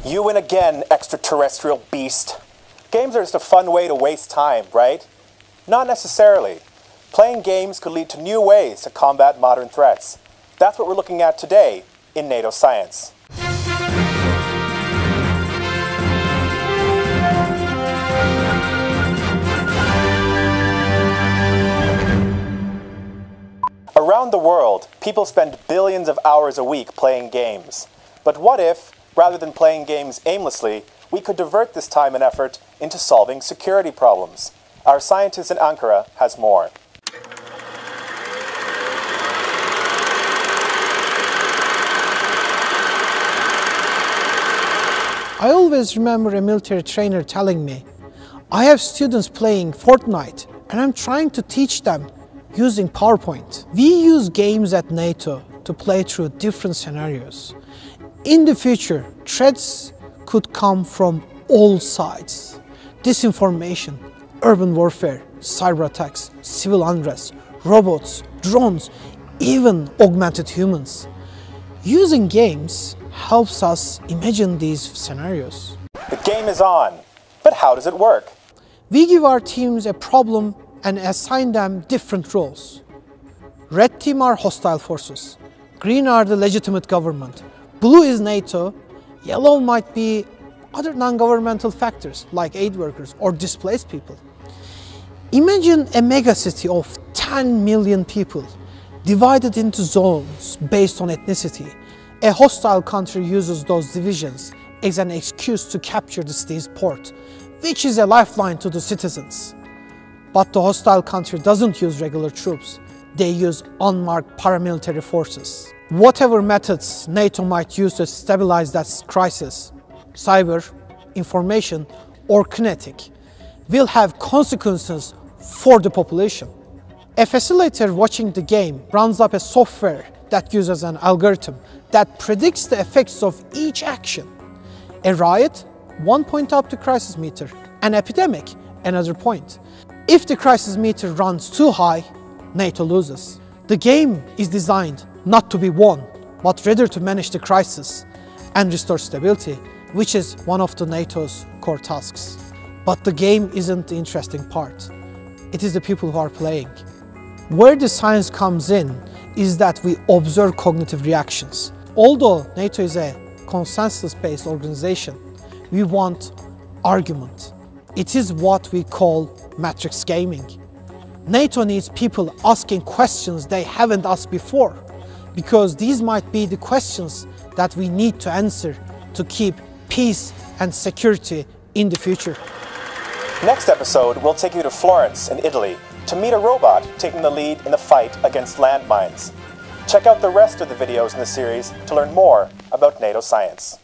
You win again, extraterrestrial beast. Games are just a fun way to waste time, right? Not necessarily. Playing games could lead to new ways to combat modern threats. That's what we're looking at today in NATO Science. Around the world, people spend billions of hours a week playing games. But what if, rather than playing games aimlessly, we could divert this time and effort into solving security problems? Our scientist in Ankara has more. I always remember a military trainer telling me, I have students playing Fortnite and I'm trying to teach them using PowerPoint. We use games at NATO to play through different scenarios. In the future, threats could come from all sides. Disinformation, urban warfare, cyber attacks, civil unrest, robots, drones, even augmented humans. Using games helps us imagine these scenarios. The game is on, but how does it work? We give our teams a problem and assign them different roles. Red team are hostile forces, green are the legitimate government, blue is NATO, yellow might be other non-governmental factors like aid workers or displaced people. Imagine a megacity of 10 million people divided into zones based on ethnicity. A hostile country uses those divisions as an excuse to capture the city's port, which is a lifeline to the citizens. But the hostile country doesn't use regular troops. They use unmarked paramilitary forces. Whatever methods NATO might use to stabilize that crisis, cyber, information, or kinetic, will have consequences for the population. A facilitator watching the game runs up a software that uses an algorithm that predicts the effects of each action. A riot, 1 point up the crisis meter. An epidemic, another point. If the crisis meter runs too high, NATO loses. The game is designed not to be won, but rather to manage the crisis and restore stability, which is one of the NATO's core tasks. But the game isn't the interesting part. It is the people who are playing. Where the science comes in is that we observe cognitive reactions. Although NATO is a consensus-based organization, we want argument. It is what we call matrix gaming. NATO needs people asking questions they haven't asked before, because these might be the questions that we need to answer to keep peace and security in the future. Next episode, we'll take you to Florence in Italy to meet a robot taking the lead in the fight against landmines. Check out the rest of the videos in the series to learn more about NATO science.